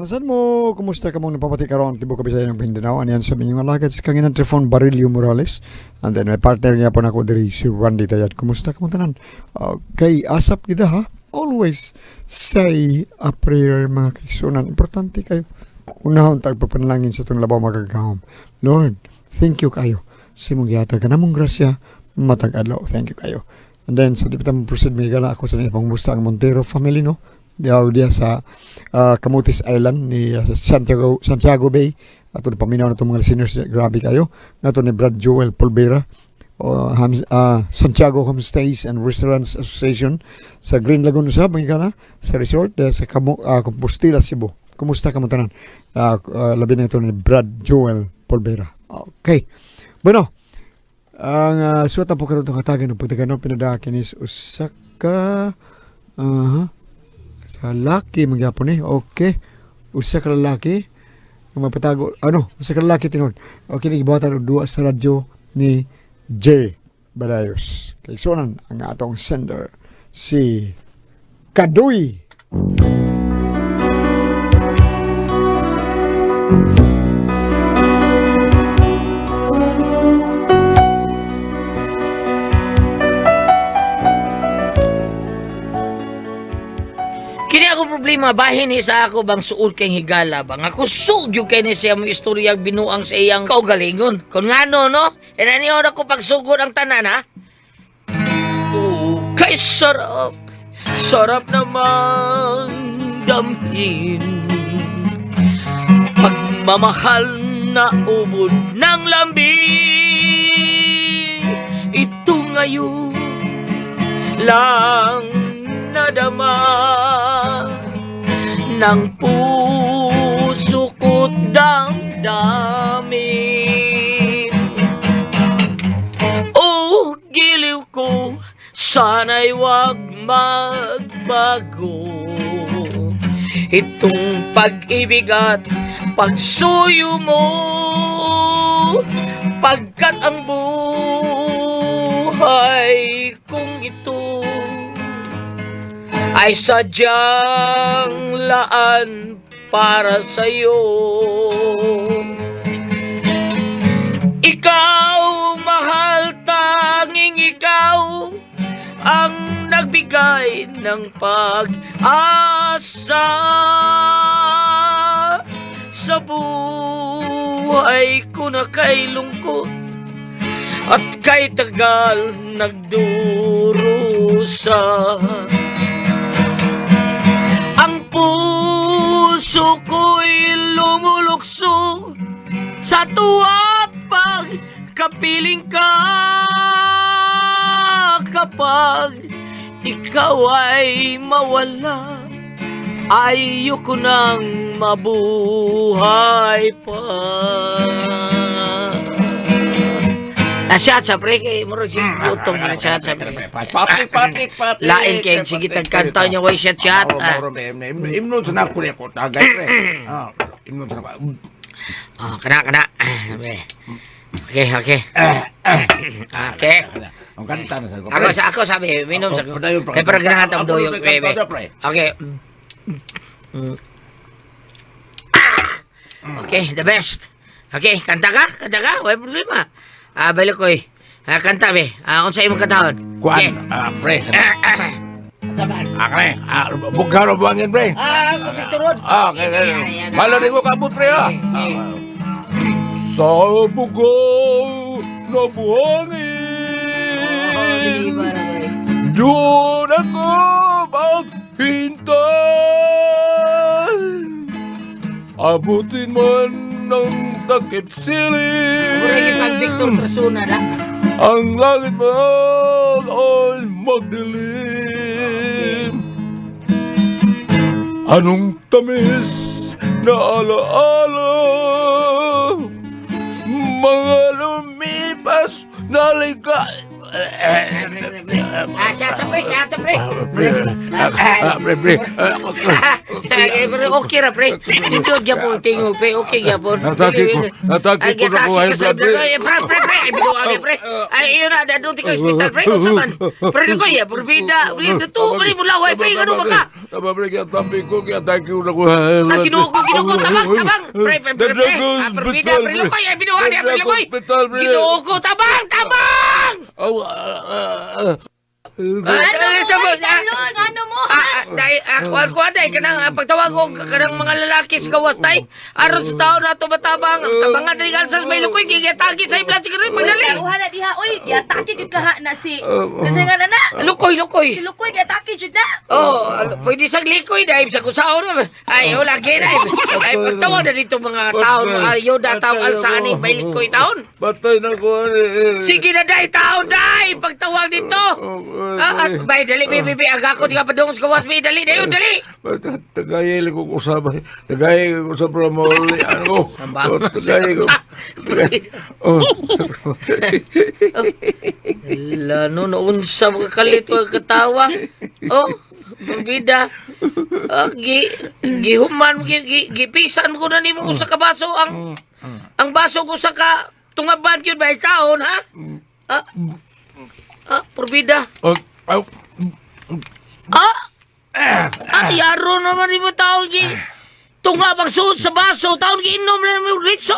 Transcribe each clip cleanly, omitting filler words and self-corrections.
Saan mo, kumusta ka mong napapati karon tibo Kabisayan ng Mindanao? Ano yan sa minyong alagad sa kanginan Trifon Barilio Morales. And then may partner niya po na ko diri si Randy Tayat. Kumusta ka mong tanan? Kay asap kita ha? Always say a prayer mga kaigsunan. Importante kayo. Unahon tagpapanalangin sa itong labaw magagahom. Lord, thank you kayo. Simong yata ka namong grasya, matag-adlaw. Thank you kayo. And then, so di pa tayo proceed, may gala ako sa nipang musta ang Montero family, no? Diya sa Camotes Island ni Santiago Bay. Ato na paminaw na itong mga listeners. Grabe kayo. Nato ni Brad Joel Polvera. Santiago Homestays and Restaurants Association sa Green Lagoon sa Bangigala sa resort sa Compostela, Cebu. Kumusta ka mo tanan? Labi na ito ni Brad Joel Polvera. Okay. Bueno, ang suwatan po karoon itong katagan ng pagtagano pinadakinis usaka sa laki magyapon okay. Usa ka lalaki mapatago usa ka lalaki tinud. Okay, nagibawatan og duwa sa radyo ni J. Badayos. Kay sonan ang atong sender si Kadoy. Kini ako problema, bahin ni sa ako bang suol kay higala bang ako sugyo kay ni siya mo istorya binuang sa iyang kaugalingon. Kung ngano no? Inaniyon ako pagsugod ang tanan ha? Kay sarap, sarap naman damhin. Pagmamahal na ubod ng lambi. Ito ngayon lang nadama ng puso ko't damdamin. Oh, giliw ko, sana'y wag magbago. Itong pag-ibig at pagsuyo mo, pagkat ang buhay kong ito ay sadyang laan para sa'yo. Ikaw, mahal, tanging ikaw ang nagbigay ng pag-asa sa buhay ko na kay lungkot at kay tagal nagdurusa. Ang puso ko'y lumulukso sa tuwa't pagkapiling ka. Kapag ikaw ay mawala, ayoko nang mabuhay pa. Nasyat sa pre, kay muro si utong na nasyat sa pre. Patik. Lain kay sige tagkanta niya way shot. Imnon sa nakuli ako tagay pre. Imnon sa nakuli. Kana. Okay. Okay. Ang kanta na sa ko. Ako sabi, minom sa ko. Kay paragnahan tang doyok bebe. Okay. Okay, the best. Okay, kanta ka? Wala problema. Balik ko kanta be. Kung sa imong katahon. Kuan, pre. Saban. Akre, bugaro buangin pre. Kumiturod. Okay. Malo rin ko kabut pre. Sa bugaw na buhangin, doon ako maghintay. Abutin man ng takip siling, Murag kang Victor Trasuna na. ang langit man ay magdilim. Anong tamis na alaala, mga lumipas na Siya pre. Pero okay ra pre. Dito gyapon tingog pre. Okay gyapon. Natake ko sa kuhay, pre. Pre. Binuang pre. Ay iyo na dadong tiko hospital pre. Unsa man? Pre ko ya porbida. Dito pre mulaway pre ano ba ka? Tama, pre, kaya tabi ko, kaya atake ko sa kuhay. Kinuko tabang. Pre. Porbida pre lukoy ay binuang pre lukoy. Kinuko tabang. Ano mo? Dahil ako aday kanang pagtawag ko kanang mga lalaki sa gawas tay aron sa taon na to matabang tabangan dali kan sa may lukoy kigitagi sa ibla siguro magdali Uha na diha, uy, giatake gid kaha na si kasi nga na. lukoy Si Lukoy giatake jud na. pwede sa likoy dahil sa kusaon ay wala kaya ay pagtawag na dito mga taon ayaw na tawag sa aning may likoy taon Patay na ko, sige na dahil taon dahil pagtawag dito bay dali bibi aga ko di ka padung sa gawas may dali dayon dali Tagay ko kusabay. Tagay ko sa pramoli. Ano? Tagay ko. Lano naunsa mga kalit wag katawa. Bida. Gihuman gipisan ko na nimo ko sa kabaso ang baso ko sa ka tungaban gyud bay taon ha. Porbida. Yaro naman ni mo taon tunga bang suot sa baso taon giinom na mo ritso.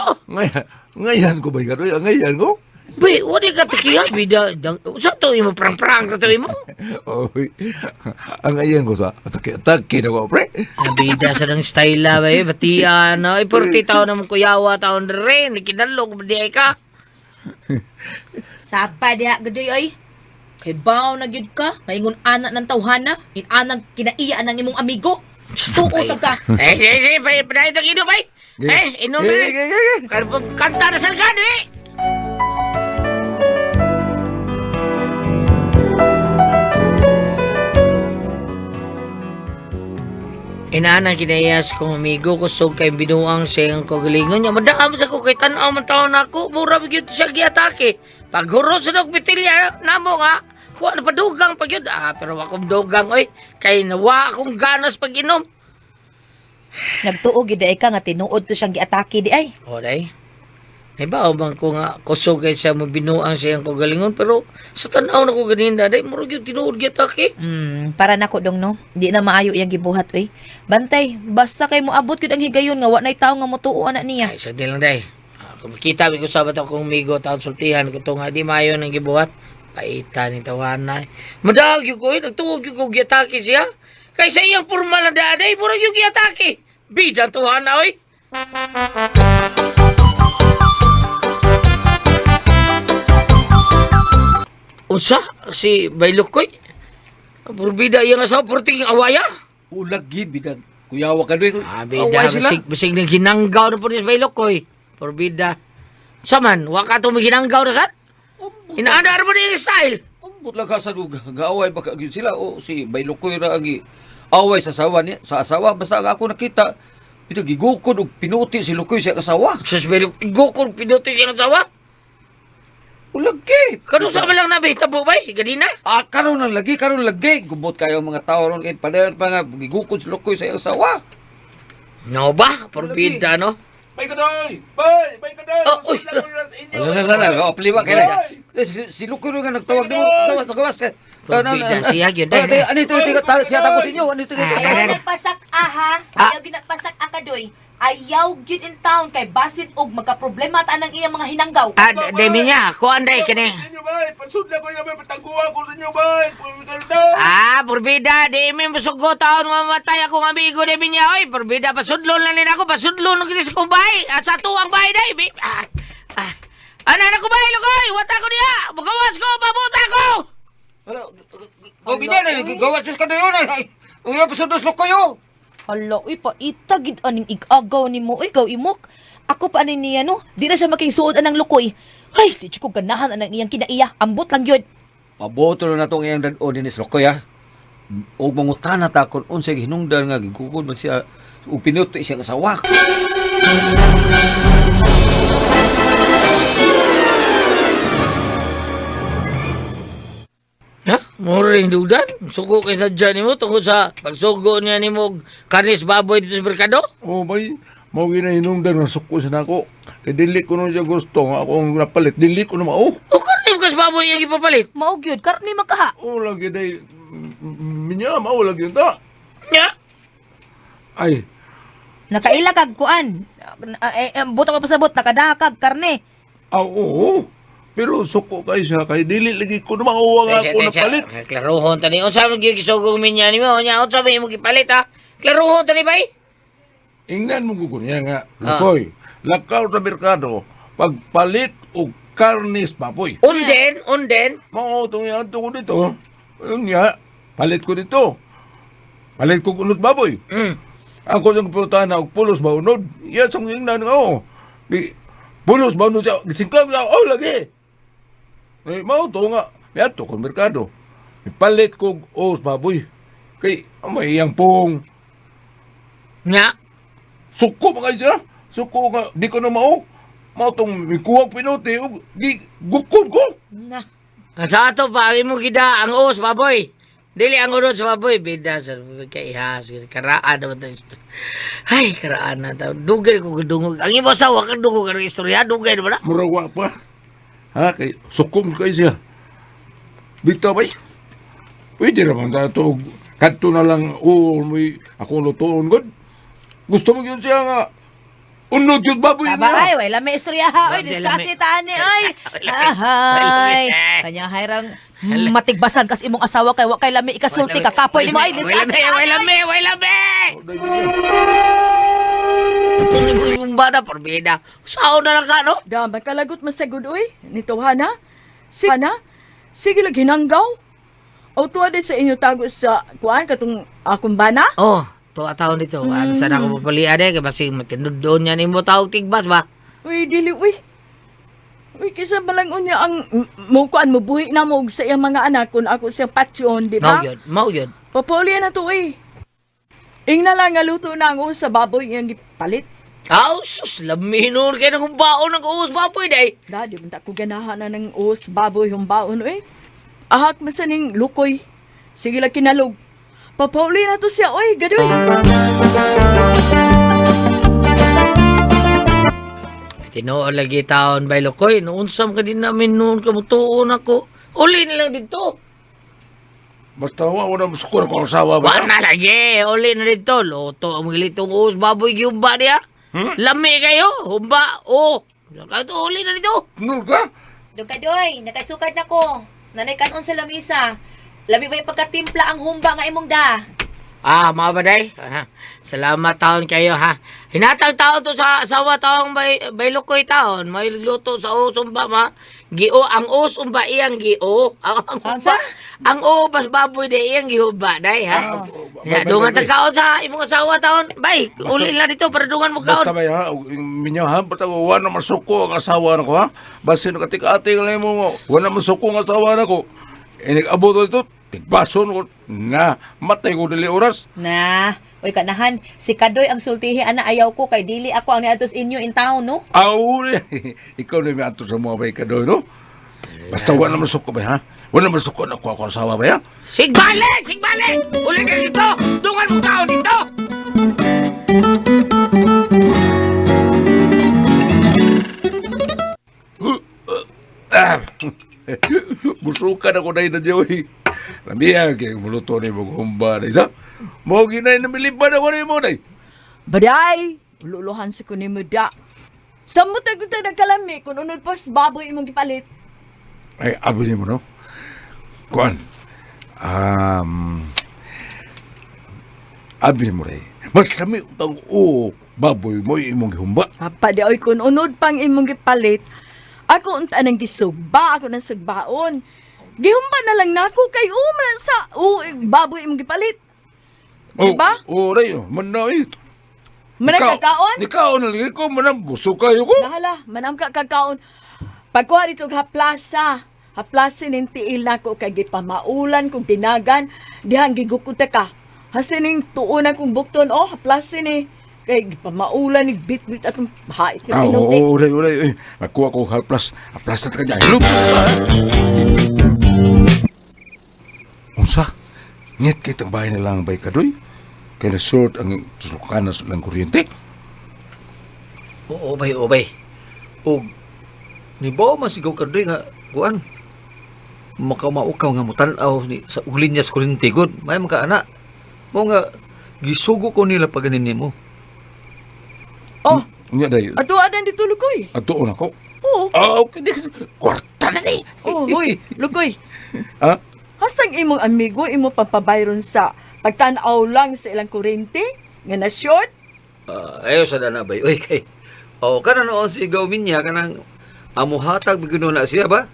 Ngayon ko ba ganoy? Ngayon ko? Be, wala ka takiya, bida. Sa to mo prang-prang ka to mo. Oy. Ang ngayon ko sa atake na ko, pre. Bida sa ng style ba batian. Ay, 40 taon na mo kuyawa taon rin. Kinalog ba di ay ka? Sapa diha gadoy oy. Kay baw na gyud ka, maingon anak ng tawhana, anang kinaiya ng imong amigo. Tuo sa ka. Sige, pwede ito inom ay. Inom na. Kanta na sa lagan eh. Inana kinayas kong amigo kusog kay binuang siyang kagalingon niya. Madaam sa ko kay tanaw man taon ako. Mura bigyan siya giatake. Paghuro sa nagbitilya namo nga. Kuha na padugang pag yun. Pero akong dugang oy. Kay nawa akong ganas pag inom. Nagtuo gid ay ka nga tinuod to siyang giatake di ay. O day. Iba bang ko nga kusog kay siya mabinuang siyang kagalingon. Pero sa tanaw na ko ganinda. Day mura yung tinuod giatake. Para nako dong no. Di na maayo yang gibuhat oy. Bantay, basta kay mo abot gid ang higayon nga wa nay tawo nga motuo anak niya. Ay, sagdi lang day. Kung makita ko sabat akong migo taon sultihan ko to nga di mayo nang gibuhat. Paita ni tawana. Madag yung ko, nagtuwag yung ko giatake siya. Kaysa iyang formal na daday, murag yung giatake. Bida tuwana, oy. Unsa? Si Baylukoy? Purbida iyang asawa, purting awaya? Ulagi, bidag. Kuyawa ka doon. Bida, bisig nang ginanggaw na po ni Baylukoy. Purbida. Saman, waka ito may ginanggaw na saan? Inaandar mo na yung style. Ambot lang ka sa lugar. Gaaway ba ka sila? O si Baylukoy na ang away sa asawa niya. Sa asawa, basta ako nakita. Pinagigukod o pinuti si Lukoy sa asawa. Sus, Baylukoy, gukong pinuti siyang asawa? Ulagi. Kano sa malang nabita po ba? Ganina? Karon lang lagi, karon lagi. Gubot kayo mga tao ron. Kahit padayon pa nga, gigukod si Lukoy sa asawa. No ba? Purbida, no? Bay kadoy! Bay kadoy! Uy! Wala. Pliwa kayo na. Si Lukoy ron nga nagtawag nimo. Gawas ka. Purbida siya, yun. Ano ito? Siya tapos inyo. Ano ito? Ayaw nagpasak aha. Ayaw ginagpasak akadoy. Ayaw gid in town kay basit og magka-problema ta nang iyang mga hinanggaw. Demi niya, ko anday kini. Inyo, bay! Pasudla ko yung pataguan ko sa inyo, bay! Purbida, di mi musugo taon mamatay akong amigo demi niya. Oy, purbida, pasudlon lang din ako. Pasudlon ng kinis kong bahay. Sa tuwang bahay day. Anak ko bahay, Lukoy! Wata ko niya! Magawas ko! Pabuta ko! O, binyan. Gawas ka na yun. Uy, pasundos Lukoy yun. Hala, uy, paitagid aning igagaw ni mo. Uy, gaw imok. Ako pa aning niya, no? Di na siya makisuod anang lukoy. Ay, di ko ganahan anang iyang kinaiya. Ambot lang yun. Maboto na itong iyang dad-o din is Lukoy, ha? O mangutana ta kung unsay hinungdan nga, gigukod man siya, upinuto siyang asawa. Muring dudan. Suko kay sadya nimo tungkol sa pagsugo niya nimo karnis baboy dito sa merkado. Oh, bay. Mao ginahinungdan nga suko sa nako. Kay dili ko na siya gusto nga akong napalit. Dili ko na mao. O karnis mo kas baboy yung ipapalit. Mao gyud karni makaha. Oh, lagi day. Minya, mao lagi yun ta. Nya. Ay, Nakaila kag kuan. Buto ko pasabot nakadakag karne. oo. Pero suko kay siya. Kay dili lagi ko na mauwa nga ako napalit. Klaruhon tani. Unsa man gyud gisugong minya nimo? Nya unsa man imo gipalit ha? Klaruhon tani bay. Ingnan mo gugunya nga. Lukoy, lakaw sa merkado. Pagpalit o karnis baboy. Unden. Mao itong yan ko dito. Ayun nga, palit ko dito. Palit ko kunot baboy. Ako yung putahan na pulos ba unod. Yes, ang ingnan nga o. Pulos ba unod siya. Gisingklam na. Oh, lagi. Eh, mao to nga. Yato ko merkado. Palit ko os baboy. Kay, may iyang pong. Nya. Suko ba kayo siya? Suko nga. Di ko na mao. Mao tong kuwag pinuti. Gukod ko. Na. Sa ato pa imo gida ang os baboy. Dili ang unod sa baboy bida sa kay ihas karaan naman tayo. Ay, karaan na tayo. Dugay ko dungog. Ang imo asawa ka dungog ang istorya, dugay naman na. Murawa pa. Ha? Kay, sukom kayo siya. Bita ba? Pwede naman na ito. Kanto na lang, may ako lutoon god. Gusto mo yun siya nga. Unod yun baboy Aba nga. ay, wala may istorya ha. Oy, Wala discuss may- tani ay. Wala may- Ay. Kanya hayrang matigbasan kas imong asawa kay wa kay lami ikasulti ka kapoy nimo ay discuss. Way lame. Yung bada porbida. Sao na lang ka no? Damay kalagot masagod oy. Nito hana. Sige lang hinanggaw. O tuwa din sa inyo tago sa kuan katong akong bana. Oh, tuwa taon dito. Ano sana ako papalian eh. Kaya basing matinod doon yan mo tawag tigbas ba? Uy, dili uy. Uy, kisa balang unya ang mo kuan mo buhi na mo og sa iyang mga anak kun ako siyang patsyon, di ba? Mau yun. Papaulian na to uy. Ing na lang nga luto na ang sa baboy iyang gipalit. Aw, sus, laminon kayo ng baon ng uus baboy day. Dadi man ta ko ganahan na ng us baboy yung baon uy. Ahak masaning lukoy. Sige lang kinalog. Papaulian na to siya uy, gadoy. Tinuon lagi taon bay lokoy. Nuunsam ka din namin noon kamutuon ako. Uli na lang dito. Basta wala masukor ko ang sawa ba? Wala na lagi. Uli na dito. Loto ang gilitong uus baboy giumba niya. Lami kayo. Humba. Oh. Uli na dito. Ano ka? Doy, nakasukad na ko. Nanay kanon sa lamisa. Labi ba yung pagkatimpla ang humba nga imong da? Ah, mga baday. Salamat taon kayo ha. Hinatang taon to sa asawa taong bay lukoy taon. May luto sa usumba ma. Gio ang usumba iyang gio. Ang bas baboy de iyang gihuba day ha. Ya, dungan ta kaon sa imong asawa taon. Bay, uli lang dito para dungan mo Basta kaon. ba ha? Minyo ha? Basta wala masuko ang asawa na ko ha? Basta nakatik-atik lang mo. Wala masuko ang asawa na ko. Abot ito. Tigbason ko na matay ko dili oras. Na, oy kanahan, si Kadoy ang sultihi ana ayaw ko kay dili ako ang niadtos inyo in town no. Auli. Ikaw na may ato sa mga bay ka doon, no? Basta wala masuko ba ha? Wala masuko na ko ang asawa ba ha? Sigbale! Uli ka dito! Dungan mo kaon dito! Musukan ako na ina Joey. Lambiya, kaya muluto na yung humba na isa. Mo ginay na milipan ako na mo na. Baday, luluhan sa kunin mo da. Sa mo tayo tayo nagkalami kung unod pa sa baboy imong gipalit. Ay, abi mo, no? Kuan. Abi mo rin. Mas lami utang baboy mo yung imong humba. Papaday kung unod pang imong gipalit, ako unta nang gisugba, ako nang sugbaon. Gihumba na lang nako kay man sa baboy imong gipalit. Diba? Ray, manay. Managkakaon? Nikaon na lagi ko, manang busog kayo ko. Nahala, manam ka kakaon. Pagkuha dito haplasa. Haplasin ng tiil na ko kay gipamaulan kong tinagan. Dihang gigukuta ka. Hasining tuon akong bukton. Oh, haplasin eh. Kay gipamaulan ni bit-bit atong hait na pinuti. Ray. Nakuha ko haplas. Haplas na ka dyan. Look! Unsa? Ngit kitang bahay na lang bay kadoy. Kaya na short ang susukanas ng kuryente. Oo, bay. O, ni ba masigaw ka doy nga, kuan? Makamaukaw nga mutanaw ni sa uglinyas kurinti god. May mga anak. Mo nga gisugo ko nila pag ganin mo. Oh, Nya dayo. ato adan dito Lukoy. Atuon ako. Oo. Okay. Kwarta na ni. Oh, hoy, Lukoy. Ha? Hasang imong amigo imo papabayron sa pagtan-aw lang sa ilang kurente nga na short. Ayo sa dana bay. Oy kay. O kana noon sigaw minya kanang amuhatag bigino na siya ba?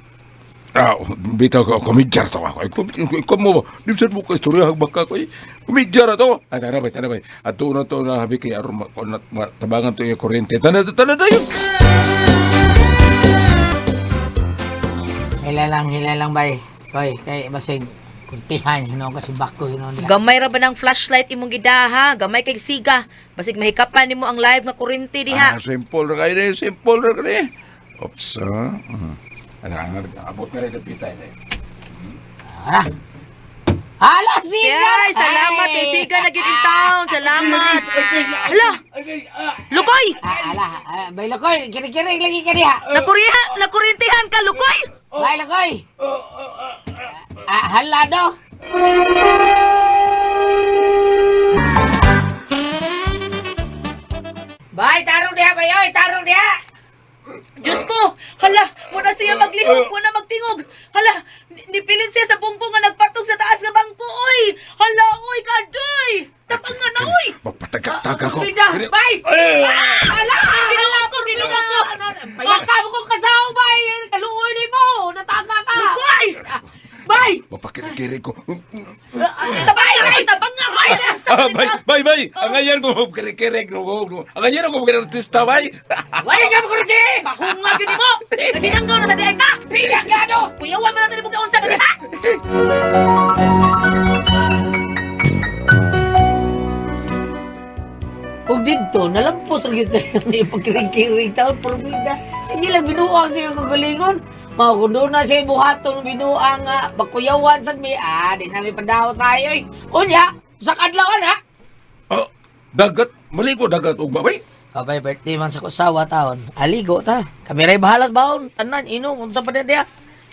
Bitaw ko, kumidyar to ako. Ikaw mo ba? Dimsan mo ka istorya baka ko. Kumidyar to. Tanabay. Ato na to na habi kay aron tabangan to yung kuryente. Tanada yun. Hilalang bay. Koy, kay basig kuntihan kasi bako diha. Gamay ra ba ng flashlight imong gidaha? Gamay kay siga. Basig mahikapan nimo ang live nga kurente diha. Simple ra kayo simple ra kayo. Oops, abot na rin ang pitay na Hala, siga! Yay, salamat eh. Siga na gyud in town. Salamat. Hala, Lukoy! Bay Lukoy, kiri-kiri lagi ka diha. Nakurintihan ka, Lukoy! Bay Lukoy! Hala do! Bay, tarong diha, bay, oy, tarong diha! Diyos ko! Hala, muna siya maglihok, muna magtingog. Hala, nipilin siya sa bumbong nga nagpatog sa taas na bangko, oy! Hala, oy, kadoy! Tapang nga na, oy! Magpataga-taga ko. Bay! Hala! Gilungan ko! Baka mo kong kasaw, bay! Kaluoy ni mo! Nataga ka! Lukoy! Bay! Mapakikiri ko. Bay! Tapang nga, bay! Bay! Ang ayan ko kiri-kiri. Ang ayan ko artista, bay. Wala ka mo kuriti! Mahunga yun mo! Nagdinanggaw na sa diay ka! Pinagado! Kuyawan mo natin mo kaunsa ka diha! Kung dito, nalampos rin ito yung pagkiring-kiring taon pormida. Sige lang, binuang siya yung kagalingon. Mga kung doon na siya buhaton, binuang pagkuyawan sa mi. Di namin padaw tayo eh. Unya, sa kadlawan ha? Dagat. Maligo dagat. Ugba, bay. Kabay, birthday man sa kusawa taon. Aligo ta. Kami rin bahalas baon. Tanan, inom. Kung saan pa din diya.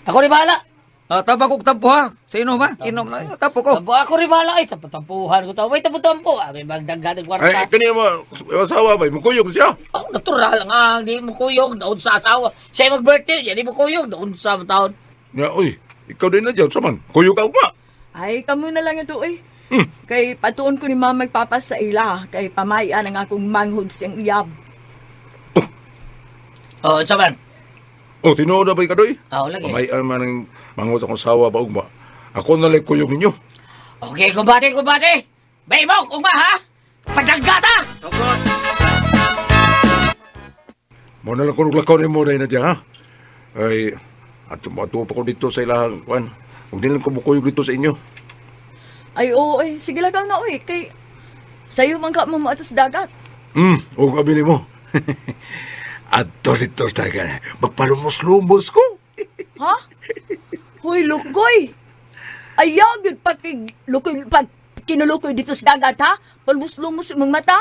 Ako rin bahala. Tapa kong tampo ha. Sa inom ha. Inom na. Tapo ko. Ako rin bahala. Ay, tapuhan ko tao. May tapo-tampo. May magdagdag ng kwarta. Ay, kaniya mo. Asawa, bay. Mukuyog siya. Oh, natural nga. Di mo kuyog. Daon sa asawa. Siya mag-birthday. Di mo kuyog. Daon sa taon. Ya, uy. Ikaw din na dyan. Saman. Kuyog ka ugba. Ay, kamo na lang ito eh. Kay patuon ko ni mama magpapas sa ila. Kay pamayan ang akong manghod siyang iyab. Oh, saban. Tinuod na bay kadoy. Lagi. Pamayan man ang mangot akong sawa ba ugba. Ako na lang kuyog ninyo. Okay, kumbate. Bay mo, kung ba ha? Pagdagata! Mo na lang kung lakaw ni mo na dyan, ha? Ay, ato pa ko dito sa ilahang, kuan. Huwag din lang kumukuyog dito sa inyo. Ay, oo eh. Sige lang na eh. Kay sayo man ka mo atas dagat. Huwag abili mo. Ato dito talaga. Magpalumos-lumos ko. Ha? Hoy, Lukoy! Ayaw, yun pag kinulukoy dito sa dagat, ha? Palmus-lumos yung mga mata.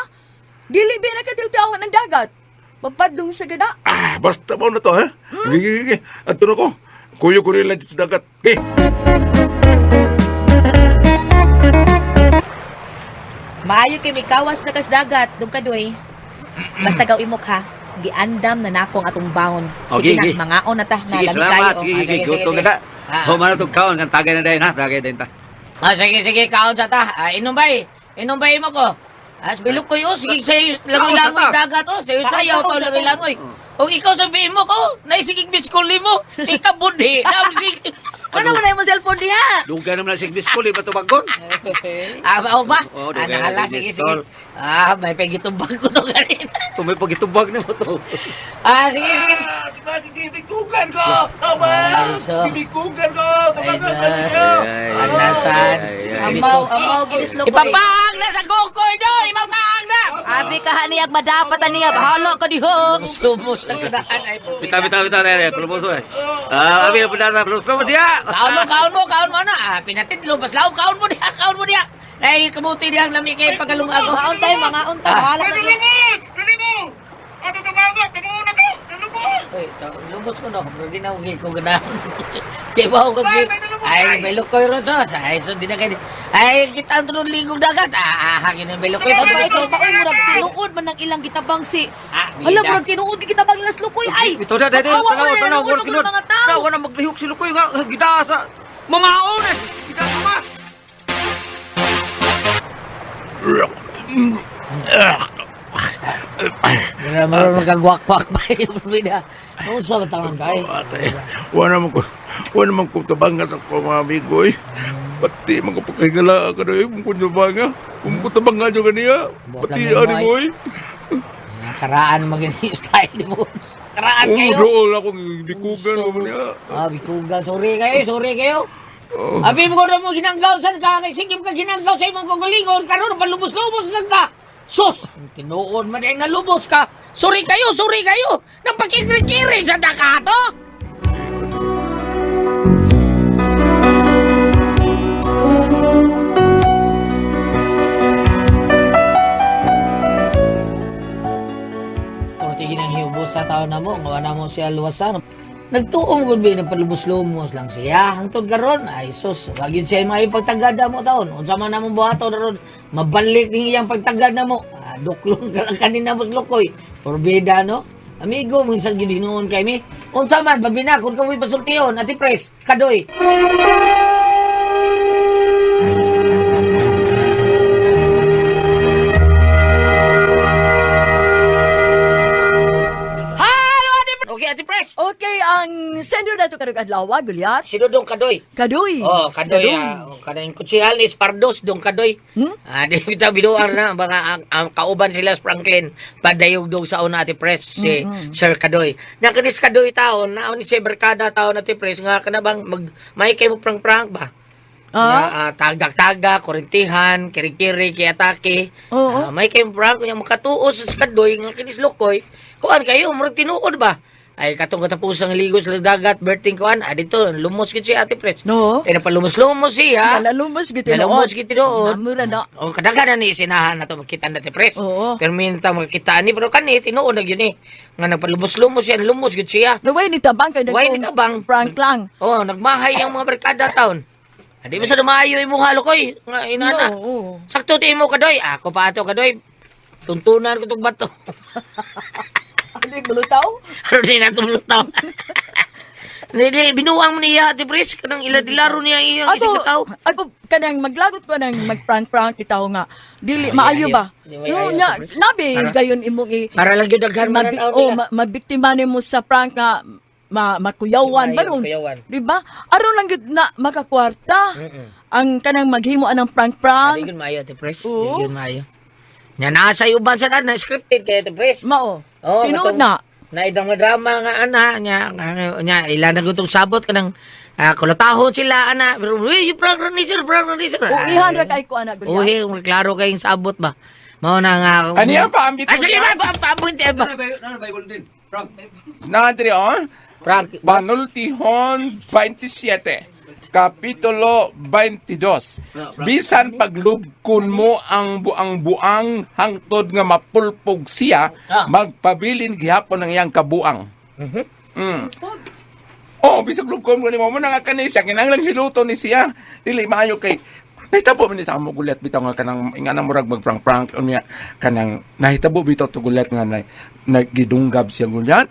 Dili na ka tiyawan ng dagat. Papadong sa gada. Basta mo na to, ha? Gigi. Ato na ko. Kuyo ko rin lang dito sa dagat. Okay. Maayo kay mikawas na kas dagat, dug kadoy. Basta gaw imok ha. Giandam na nakong atong baon. Sige Okay. na, mangaon na ta. Sige, Nalamig salamat. kayo. Sige. sige, Gusto sige. ka ta. Ah. Humana itong kaon. Kan tagay na din ha. Tagay din ta. Sige, kaon sa ta. Inom bay mo ko. As bilog ko yun. Sige, sa'yo langoy-langoy dagat o. Sa'yo to langoy-langoy. O ikaw sabihin mo ko, naisigig biskuli mo. Ikabudi. Ano mo na yung cellphone diha? Lugan naman na si biskuli. Bato bagon. Mao ba? Oo, dugay Hala, na sige. Sol. May pagitumbag ko to kanina. Tumay pagitubag na mo to. Sige. Diba, gibikugan ko! Tama! So, Gibikugan ko! Pagnasan. Amaw, ginislo ko eh. Ipapang na sa kukoy do! Ipapang na! Abi ka haniyag madapat niya, bahalo ka diho. Lumos sa kadaan ay Bitaw, promoso eh. Abi na pudara, promoso dia. Kaon mo na. Pinatit lumpas laom, kaon mo dia. Ay, kamuti diha ang lami kay pagalungago. Mga untay, mga untay. Bahala na diyo. Uy, lumos ko na. Pero di na ugay ko gana. Di ba ako kasi, ay, may lukoy ron sa. Ay, so di na kayo. Ay, kita ang tunong lingong dagat. Hangin ang may lukoy. Ay, ikaw ba? Ay, murag tinuod man ng ilang kitabang si... Hala, murag tinuod yung kitabang ilas lukoy. Ay! Ito na, dede. Awa mo na, Tanaw, tinuod ng mga tao. Tanaw, na maglihok si Lukoy nga. Gidasa. Mamaon eh. Gidasa ma. Pero marunong kagwak-wak ba yung pumida. Ano sa batangan ka eh? Ate, wala naman ko tabanga sa mga amigo eh. Pati mga pakigala ka na eh, kung tabanga. Kung tabanga nyo kaniya, pati ani mo eh. Karaan maging style mo. Karaan kayo. Doon akong bikugan mo niya. Bikugan. Sorry kayo. Abi mo ko na mo ginanggaw sa kakasigim ka ginanggaw sa imong kugulingon. Karoon, palubos-lubos lang ka. Sus! Tinuon man na lubos ka. Sorry kayo. Napakikiri-kiri sa dakato. Kung tigin ang hiubos sa tao na mo, ngawa na mo siya luwasan. Nagtuong gud ba nagpalubos-lumos lang siya. Hangtod karon ay sus, wagin siya may pagtagada mo taon. Unsa man namong buhaton ron, mabalik ning iyang pagtagada mo. Duklong ka lang kanina mo lukoy. Porbida no? Amigo, minsan gyud hinuon kay mi. Unsa man babina kun kamoy pasultiyon, ati pres, kadoy. Okay, ati pres. Okay, ang sender na ito karag adlaw, Gulyat. Sino dong kadoy? Kadoy. Oh, kadoy. Kanang kutsihal is Pardos, dong kadoy. Di kita binuar na, baka ang kauban sila sa Franklin, padayog dong sa una ati pres, si Sir Kadoy. Nakanis kadoy taon, naon ni si Berkada taon ati pres, nga ka na bang, may kayo mo prang-prang ba? Tagak-taga, korintihan, kiri-kiri, kiyatake. May kayo mo prang, kunya makatuos sa kadoy, nga kinis lukoy, kuan kayo, murag tinuod ba? Ay katong katapusang ligo sa dagat, berting kuan, dito, lumos gid si Ate Pres. No. Kaya napalumos-lumos siya. Nalalumos giti Nalumos gid doon. Namura na. O kadaghan na ni sinahan na to makita na Ate Pres. Oo. Pero minta makita ni pero kani tinuod na gyud ni. Nga nagpalumos-lumos siya, lumos gid siya. No way ni tabang kay Way ni tabang. prank lang. Oh, nagmahay ang mga barkada taon. Di ba sa maayo imong halokoy? Nga inana. Oo. Sakto ti imo kadoy. Ako pa ato kadoy. Tuntunan ko tong bato. Ano bulutaw? Ano din na tumulutaw? Hindi, binuang mo niya, Ate Pres. Kanang iladilaro niya iyang isang katao. Ako kanang maglagot ko nang magprank-prank itaw nga. Dili Ay, maayo ayaw. ba? Di may ayaw, nya, Ate Pres. nabi Para- gayon imong Para lang yung daghan man ang tao nila. mabiktima nimo sa prank nga makuyawan ba ron? Makuyawan. Di ba? Aron lang gyud na makakwarta. Ang kanang maghimo anang Hindi prank-prank. yun maayo, Ate Pres. Oo. Hindi yun maayo. Nya nasa uban sa na scripted kay Ate Pres. Mao. Oo, Tinuod katong- na. Na idang drama nga ana nya ila na gutong sabot kanang kulatahon sila ana pero uy yung prank ni sir. O ihan ra kay ko ana Uy, klaro kayong sabot ba. Mao na nga. Ano yan pa? Ambit Ay, sige ba? Papunti ba? Bible din. Frank. Nakatiri, oh? Prank. Panultihon 27, Kapitulo 22. Bisan paglubkon mo ang buang-buang hangtod nga mapulpog siya, magpabilin gihapon ang iyang kabuang. Oh, bisag lubkon mo ni mo na nga kanisya, kinahanglan hiluto ni siya. Dili maayo kay nahitabo man ni sa amo gulat bitaw nga kanang ingana murag magprank-prank unya kanang nahitabo bitaw to gulat nga nagidunggab siya gulat.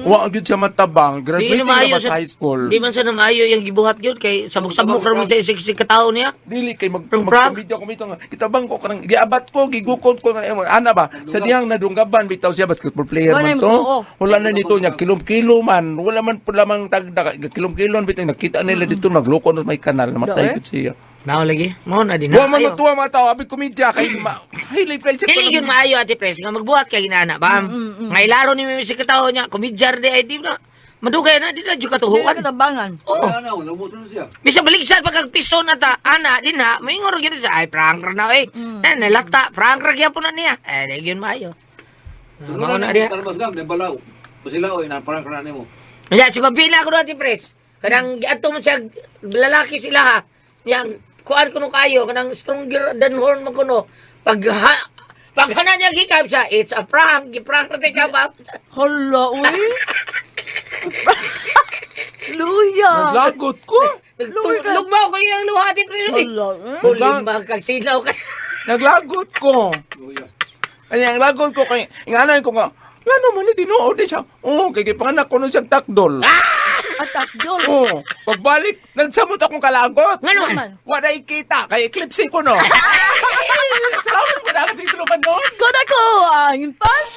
Wa gyud siya matabang, graduating na ba sa high school. Di man sa maayo yung gibuhat gyud kay sabog-sabog ra man sa isig katao niya. Dili kay Prank-prank? mag-video ko bitaw nga itabang ko kanang giabat ko gigukod ko nga ana ba sa diyang nadunggaban bitaw siya basketball player Wala man mo, to. oo. Wala na nito niya kilom-kilo man, wala man pud lamang tagda kilom-kilo bitaw nakita nila dito nagloko na may kanal namatay gud siya. Nao lagi. Mao na din na. Wa man tuwa mga tao abi komedya kay hilig kay siya. Dili yun maayo, Ate Pres, nga magbuhat kay ginana ba? Nga ilaro ni mi si katao niya, komedyar di ay di na. Madugay na, di na dyan Dili katuhuan. katabangan. Oo. Ano, lamot na siya. Bisa baligsan pagkagpiso na ta, ana, din ha, may ngoro gito sa, ay, prank ra na, eh. Nalata, prank ra kaya po na niya. Eh, di yun maayo. Mga na diya. Tarmas gam, balaw. Pusila, oy, naparang mo. Yan, si gabi na ako natin, pres. Kanang, ato mo siya, lalaki sila ha. Yan, kuhaan ko no kayo, kanang stronger than horn mo kuno. Pag hana niya gikap siya, it's a prank, giprank na tayo ba? Hala, uy. Luya. Naglagot ko. Lugmaw ko yung luhati, pres. Hala, Bulimbang kagsilaw ka. Naglagot ko. Ano ang lagot ko kay inganoy ko nga. Ngano man ni tinuod ni siya. Oh, kay panganak ko nun siyang takdol. atak dol. Oh, pagbalik nagsamot akong kalagot. Ngano man? Naman. Wala kita kay eclipse ko no. Salamat po na kasi tulungan noon. Kung ako ang impas